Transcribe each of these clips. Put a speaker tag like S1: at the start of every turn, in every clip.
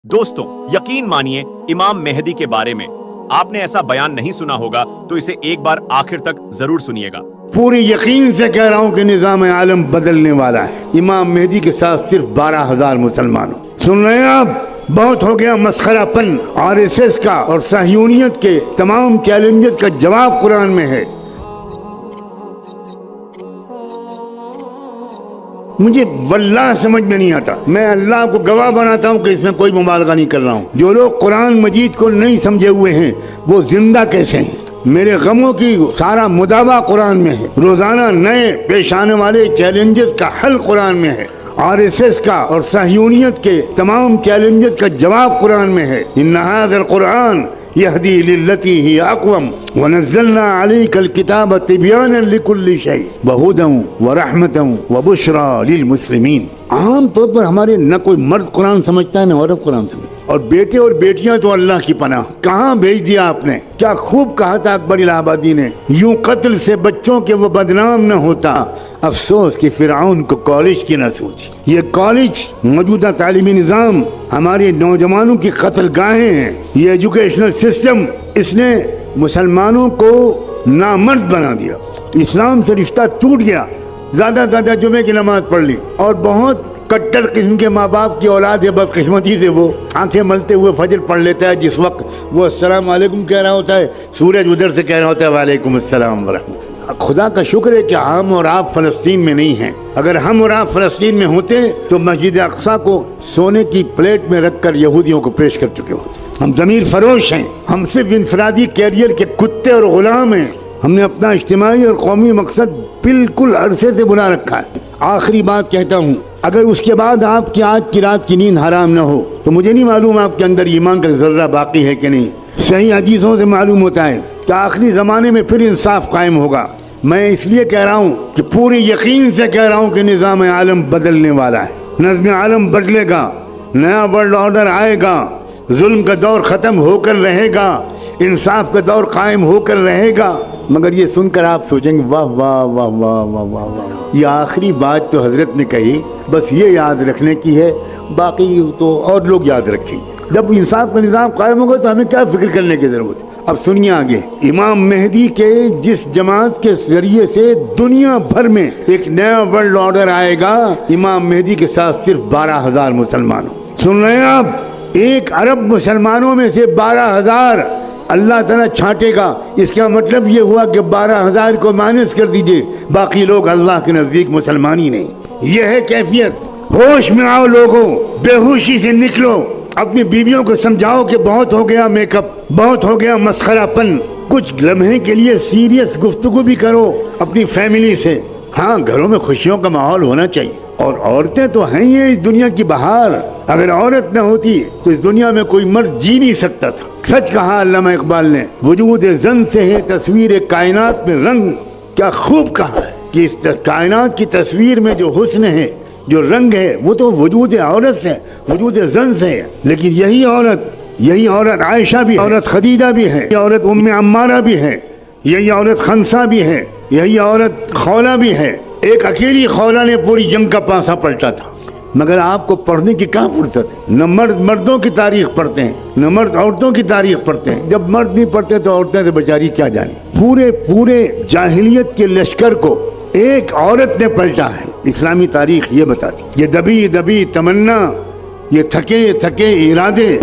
S1: دوستوں یقین مانیے امام مہدی کے بارے میں آپ نے ایسا بیان نہیں سنا ہوگا تو اسے ایک بار آخر تک ضرور سنیے گا۔
S2: پوری یقین سے کہہ رہا ہوں کہ نظام عالم بدلنے والا ہے۔ امام مہدی کے ساتھ صرف 12,000 مسلمان سن رہے ہیں آپ؟ بہت ہو گیا مسخرہ پن RSS کا اور صہیونیت کے تمام چیلنجز کا جواب قرآن میں ہے۔ مجھے واللہ سمجھ میں نہیں آتا، میں اللہ کو گواہ بناتا ہوں کہ اس میں کوئی مبالغہ نہیں کر رہا ہوں۔ جو لوگ قرآن مجید کو نہیں سمجھے ہوئے ہیں وہ زندہ کیسے ہیں؟ میرے غموں کی سارا مداوع قرآن میں ہے، روزانہ نئے پیش آنے والے چیلنجز کا حل قرآن میں ہے، RSS کا اور صہیونیت کے تمام چیلنجز کا جواب قرآن میں ہے۔ ان ھذا القرآن یہدی للتی ہی اقوم ونزلنا علیک الکتاب تبیانا لکل شیء وہدی ورحمۃ وبشری للمسلمین۔ عام طور پر ہمارے نہ کوئی مرد قرآن سمجھتا ہے نہ عورت قرآن سمجھتا، اور بیٹے اور بیٹیاں تو اللہ کی پناہ۔ کہاں بھیج دیا آپ نے؟ کیا خوب کہا تھا اکبر الہ آبادی نے، یوں قتل سے بچوں کے وہ بدنام نہ ہوتا، افسوس کہ فرعون کو کالج کی نہ سوچی۔ یہ کالج موجودہ تعلیمی نظام ہمارے نوجوانوں کی قتل گاہیں ہیں۔ یہ ایجوکیشنل سسٹم اس نے مسلمانوں کو نامرد بنا دیا، اسلام سے رشتہ ٹوٹ گیا۔ زیادہ سے زیادہ جمعے کی نماز پڑھ لی، اور بہت کٹر قسم کے ماں باپ کی اولاد ہے، بدقسمتی سے وہ آنکھیں ملتے ہوئے فجر پڑھ لیتا ہے، جس وقت وہ السلام علیکم کہہ رہا ہوتا ہے سورج ادھر سے کہہ رہا ہوتا ہے وعلیکم السلام ورحمۃ اللہ۔ خدا کا شکر ہے کہ ہم اور آپ فلسطین میں نہیں ہیں۔ اگر ہم اور آپ فلسطین میں ہوتے تو مسجد اقصیٰ کو سونے کی پلیٹ میں رکھ کر یہودیوں کو پیش کر چکے ہوتے۔ ہم ضمیر فروش ہیں، ہم صرف انفرادی کیریئر کے کتے اور غلام ہیں۔ ہم نے اپنا اجتماعی اور قومی مقصد بالکل عرصے سے بنا رکھا ہے۔ آخری بات کہتا ہوں، اگر اس کے بعد آپ کی آج کی رات کی نیند حرام نہ ہو تو مجھے نہیں معلوم آپ کے اندر ایمان کا ذرہ باقی ہے کہ نہیں۔ صحیح حدیثوں سے معلوم ہوتا ہے کہ آخری زمانے میں پھر انصاف قائم ہوگا۔ میں اس لیے کہہ رہا ہوں کہ پوری یقین سے کہہ رہا ہوں کہ نظام عالم بدلنے والا ہے، نظم عالم بدلے گا، نیا ورلڈ آرڈر آئے گا، ظلم کا دور ختم ہو کر رہے گا، انصاف کا دور قائم ہو کر رہے گا۔ مگر یہ سن کر آپ سوچیں گے واہ واہ واہ واہ واہ واہ واہ، یہ آخری بات تو حضرت نے کہی، بس یہ یاد رکھنے کی ہے، باقی تو اور لوگ یاد رکھیں گے۔ جب انصاف کا نظام قائم ہوگا تو ہمیں کیا فکر کرنے کی ضرورت ہے؟ اب سنیے آگے، امام مہدی کے جس جماعت کے ذریعے سے دنیا بھر میں ایک نیا ورلڈ آرڈر آئے گا، امام مہدی کے ساتھ صرف 12,000 مسلمان۔ سن رہے ہیں آپ؟ 1 ارب مسلمانوں میں سے 12,000 اللہ تعالیٰ چھانٹے گا۔ اس کا مطلب یہ ہوا کہ 12,000 کو مائنس کر دیجئے، باقی لوگ اللہ کے نزدیک مسلمان ہی نہیں۔ یہ ہے کیفیت۔ ہوش میں آؤ لوگوں، بے ہوشی سے نکلو، اپنی بیویوں کو سمجھاؤ کہ بہت ہو گیا میک اپ، بہت ہو گیا مسخرہ پن، کچھ لمحے کے لیے سیریس گفتگو بھی کرو اپنی فیملی سے۔ ہاں، گھروں میں خوشیوں کا ماحول ہونا چاہیے، اور عورتیں تو ہیں ہی اس دنیا کی بہار۔ اگر عورت نہ ہوتی تو اس دنیا میں کوئی مرد جی نہیں سکتا تھا۔ سچ کہا علامہ اقبال نے، وجود زن سے ہے تصویر کائنات میں رنگ۔ کیا خوب کہا ہے کہ اس کائنات کی تصویر میں جو حسن ہے، جو رنگ ہے، وہ تو وجود عورت سے، وجود زن سے ہے۔ لیکن یہی عورت عائشہ بھی ہے، عورت خدیجہ بھی ہے، یہ عورت ام عمارہ بھی ہے، یہی عورت خنسا بھی ہے، یہی عورت خولہ بھی ہے۔ ایک اکیلی خولہ نے پوری جنگ کا پانسا پلٹا تھا۔ مگر آپ کو پڑھنے کی کہاں فرصت ہے؟ نہ مرد مردوں کی تاریخ پڑھتے ہیں، نہ مرد عورتوں کی تاریخ پڑھتے ہیں۔ جب مرد نہیں پڑھتے تو عورتیں تو بیچاری کیا جانیں۔ پورے جاہلیت کے لشکر کو ایک عورت نے پلٹا ہے۔ اسلامی تاریخ یہ بتاتی، یہ دبی دبی تمنا، یہ تھکے ارادے،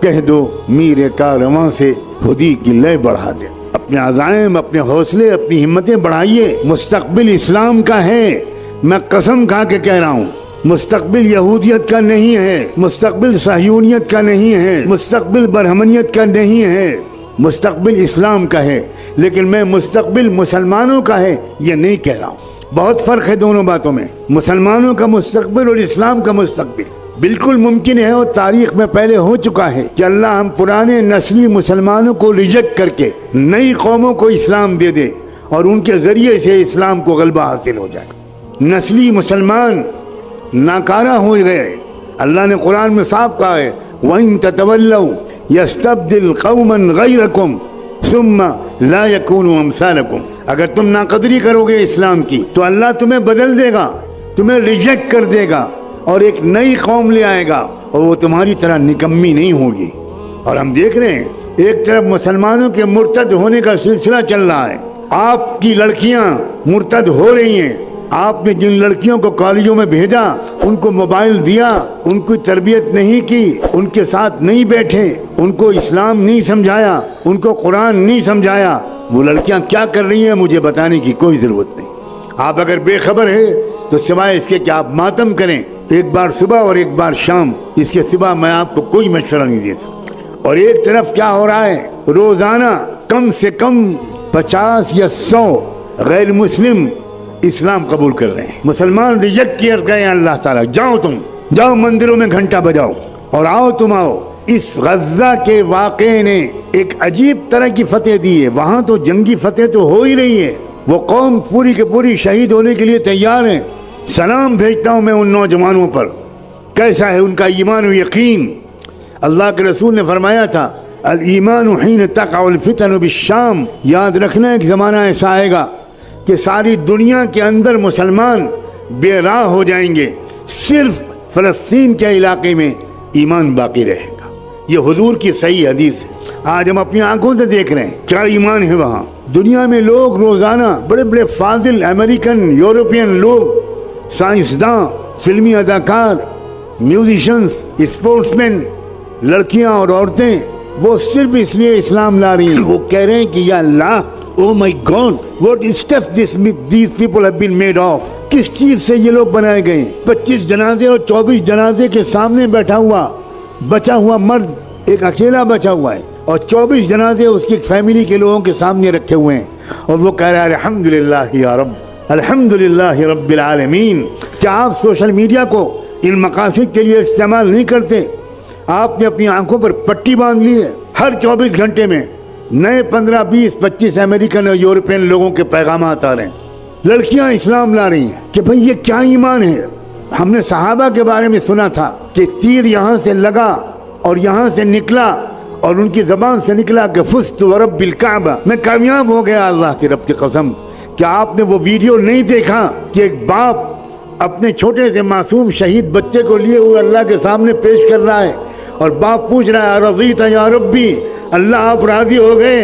S2: کہہ دو میر کارواں سے خودی کی لے بڑھا دے۔ اپنے عزائم، اپنے حوصلے، اپنی ہمتیں بڑھائیے۔ مستقبل اسلام کا ہے، میں قسم کھا کے کہہ رہا ہوں۔ مستقبل یہودیت کا نہیں ہے، مستقبل صہیونیت کا نہیں ہے، مستقبل برہمنیت کا نہیں ہے، مستقبل اسلام کا ہے۔ لیکن میں مستقبل مسلمانوں کا ہے یہ نہیں کہہ رہا ہوں۔ بہت فرق ہے دونوں باتوں میں، مسلمانوں کا مستقبل اور اسلام کا مستقبل۔ بالکل ممکن ہے اور تاریخ میں پہلے ہو چکا ہے کہ اللہ ہم پرانے نسلی مسلمانوں کو ریجیکٹ کر کے نئی قوموں کو اسلام دے دے، اور ان کے ذریعے سے اسلام کو غلبہ حاصل ہو جائے۔ نسلی مسلمان ناکارہ ہو گئے۔ اللہ نے قرآن میں صاف کہا ہے وَإِن تَتَوَلَّوْا يَسْتَبْدِلْ قَوْمًا غَيْرَكُمْ ثُمَّ لَا يَكُونُوا أَمْثَالَكُمْ۔ اگر تم ناقدری کرو گے اسلام کی تو اللہ تمہیں بدل دے گا، تمہیں ریجیکٹ کر دے گا، اور ایک نئی قوم لے آئے گا، اور وہ تمہاری طرح نکمی نہیں ہوگی۔ اور ہم دیکھ رہے ہیں ایک طرف مسلمانوں کے مرتد ہونے کا سلسلہ چل رہا ہے، آپ کی لڑکیاں مرتد ہو رہی ہیں، آپ نے جن لڑکیوں کو کالجوں میں بھیجا، ان کو موبائل دیا، ان کی تربیت نہیں کی، ان کے ساتھ نہیں بیٹھے، ان کو اسلام نہیں سمجھایا، ان کو قرآن نہیں سمجھایا، وہ لڑکیاں کیا کر رہی ہیں مجھے بتانے کی کوئی ضرورت نہیں۔ آپ اگر بے خبر ہے تو سوائے اس کے کہ آپ ماتم کریں، ایک بار صبح اور ایک بار شام، اس کے سوا میں آپ کو کوئی مشورہ نہیں دے سکتا۔ اور ایک طرف کیا ہو رہا ہے، روزانہ کم سے کم 50 یا 100 غیر مسلم اسلام قبول کر رہے ہیں، مسلمان ریجیکٹ کر گئے ہیں اللہ تعالیٰ۔ جاؤ تم، جاؤ مندروں میں گھنٹہ بجاؤ اور آؤ تم آؤ۔ اس غزہ کے واقعے نے ایک عجیب طرح کی فتح دی ہے، وہاں تو جنگی فتح تو ہو ہی رہی ہے، وہ قوم پوری کے پوری شہید ہونے کے لیے تیار ہیں۔ سلام بھیجتا ہوں میں ان نوجوانوں پر، کیسا ہے ان کا ایمان و یقین۔ اللہ کے رسول نے فرمایا تھا الایمان حین تقع الفتن بالشام، یاد رکھنا ایک زمانہ ایسا آئے گا کہ ساری دنیا کے اندر مسلمان بے راہ ہو جائیں گے، صرف فلسطین کے علاقے میں ایمان باقی رہے گا۔ یہ حضور کی صحیح حدیث ہے، آج ہم اپنی آنکھوں سے دیکھ رہے ہیں کیا ایمان ہے وہاں۔ دنیا میں لوگ روزانہ بڑے بڑے فاضل امریکن یورپین لوگ، سائنسداں، فلمی اداکار، میوزیشنز، اسپورٹس مین، لڑکیاں اور عورتیں، وہ صرف اس لیے اسلام لا رہی ہیں، وہ کہہ رہے ہیں کہ یا اللہ، oh my God, what stuff these people have been made of، کس چیز سے یہ لوگ بنائے گئے۔ 25 جنازے اور 24 جنازے کے سامنے بیٹھا ہوا بچا ہوا مرد ایک اکیلا بچا ہوا ہے، اور 24 جنازے اس کی فیملی کے لوگوں کے سامنے رکھے ہوئے ہیں، اور وہ کہہ رہا ہے الحمدللہ یا رب، الحمدللہ رب العالمین۔ کیا آپ سوشل میڈیا کو ان مقاصد کے لیے استعمال نہیں کرتے؟ آپ نے اپنی آنکھوں پر پٹی باندھ لی ہے، ہر 24 گھنٹے میں نئے 15 20 25 امریکن اور یورپین لوگوں کے پیغامات آ رہے ہیں، لڑکیاں اسلام لا رہی ہیں کہ بھئی یہ کیا ایمان ہے۔ ہم نے صحابہ کے بارے میں سنا تھا کہ تیر یہاں سے لگا اور یہاں سے نکلا اور ان کی زبان سے نکلا کہ فزت ورب الکعبہ، میں کامیاب ہو گیا اللہ کی رب کی قسم۔ کیا آپ نے وہ ویڈیو نہیں دیکھا کہ ایک باپ اپنے چھوٹے سے معصوم شہید بچے کو لیے ہوئے اللہ کے سامنے پیش کر رہا ہے، اور باپ پوچھ رہا ہے رضیت یا ربی، اللہ آپ راضی ہو گئے،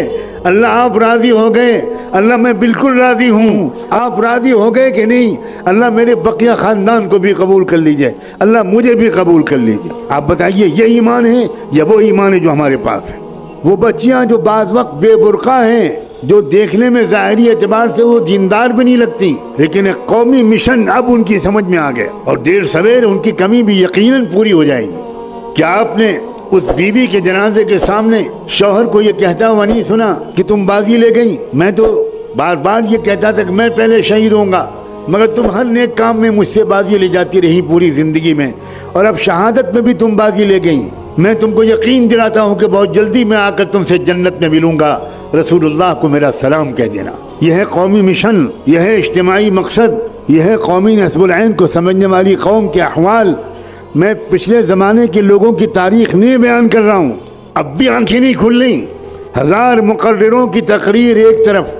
S2: اللہ آپ راضی ہو گئے، اللہ میں بالکل راضی ہوں، آپ راضی ہو گئے کہ نہیں؟ اللہ میرے بقیہ خاندان کو بھی قبول کر لیجئے، اللہ مجھے بھی قبول کر لیجئے۔ آپ بتائیے یہ ایمان ہے یا وہ ایمان ہے جو ہمارے پاس ہے؟ وہ بچیاں جو بعض وقت بے برقع ہیں، جو دیکھنے میں ظاہری اعتبار سے وہ دیندار بھی نہیں لگتی، لیکن ایک قومی مشن اب ان کی سمجھ میں آ گیا، اور دیر سویر ان کی کمی بھی یقیناً پوری ہو جائے گی۔ کیا آپ نے اس بیوی کے جنازے کے سامنے شوہر کو یہ کہتا ہوا نہیں سنا کہ تم بازی لے گئی؟ میں تو بار بار یہ کہتا تھا کہ میں پہلے شہید ہوں گا، مگر تم ہر نیک کام میں مجھ سے بازی لے جاتی رہی پوری زندگی میں، اور اب شہادت میں بھی تم بازی لے گئی۔ میں تم کو یقین دلاتا ہوں کہ بہت جلدی میں آ کر تم سے جنت میں ملوں گا، رسول اللہ کو میرا سلام کہہ دینا۔ یہ ہے قومی مشن، یہ ہے اجتماعی مقصد، یہ ہے قومی نصب العین کو سمجھنے والی قوم کے احوال۔ میں پچھلے زمانے کے لوگوں کی تاریخ نہیں بیان کر رہا ہوں، اب بھی آنکھیں نہیں کھل رہی۔ 1000 مقرروں کی تقریر ایک طرف،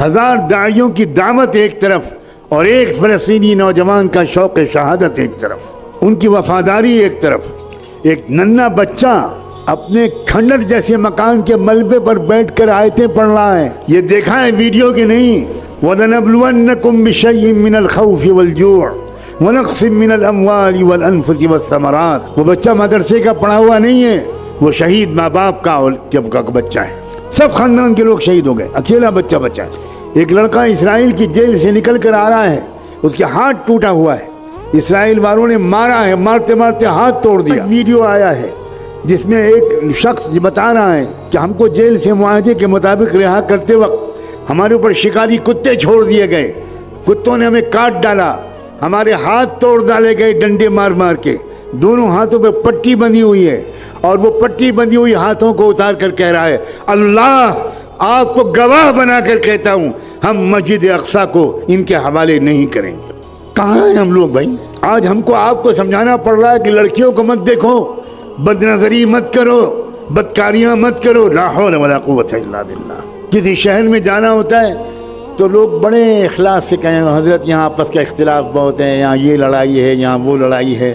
S2: 1000 داعیوں کی دعوت ایک طرف، اور ایک فلسطینی نوجوان کا شوق شہادت ایک طرف، ان کی وفاداری ایک طرف۔ ایک ننھا بچہ اپنے کھنڈر جیسے مکان کے ملبے پر بیٹھ کر آیتیں پڑھ رہا ہے، یہ دیکھا ہے ویڈیو کہ نہیں؟ وَلَنَبْلُوَنَّكُمْ بِشَيْءٍ مِّنَ الْخَوْفِ وَالْجُوعِ وَنَقْصٍ مِّنَ الْأَمْوَالِ وَالْأَنفُسِ وَالثَّمَرَاتِ۔ وہ بچہ مدرسے کا پڑھا ہوا نہیں ہے، وہ شہید ماں باپ کا بچہ ہے، سب خاندان کے لوگ شہید ہو گئے، اکیلا بچہ بچا ہے۔ ایک لڑکا اسرائیل کی جیل سے نکل کر آ رہا ہے، اس کے ہاتھ ٹوٹا ہوا ہے، اسرائیل والوں نے مارا ہے، مارتے مارتے ہاتھ توڑ دیا۔ ویڈیو آیا ہے جس میں ایک شخص بتا رہا ہے کہ ہم کو جیل سے معاہدے کے مطابق رہا کرتے وقت ہمارے اوپر شکاری کتے چھوڑ دیے گئے، کتوں نے ہمیں کاٹ ڈالا، ہمارے ہاتھ توڑ ڈالے گئے ڈنڈے مار مار کے، دونوں ہاتھوں پہ پٹی بندھی ہوئی ہے، اور وہ پٹی بندھی ہوئی ہاتھوں کو اتار کر کہہ رہا ہے اللہ آپ کو گواہ بنا کر کہتا ہوں ہم مسجد اقصی کو ان کے حوالے نہیں کریں گے۔ کہاں ہیں ہم لوگ بھائی؟ آج ہم کو آپ کو سمجھانا پڑ رہا ہے کہ لڑکیوں کو مت دیکھو، بد نظری مت کرو، بدکاریاں مت کرو، لا حول ولا قوت الا باللہ۔ کسی شہر میں جانا ہوتا ہے تو لوگ بڑے اخلاص سے کہیں حضرت یہاں آپس کا اختلاف بہت ہے، یہاں یہ لڑائی ہے، یہاں وہ لڑائی ہے،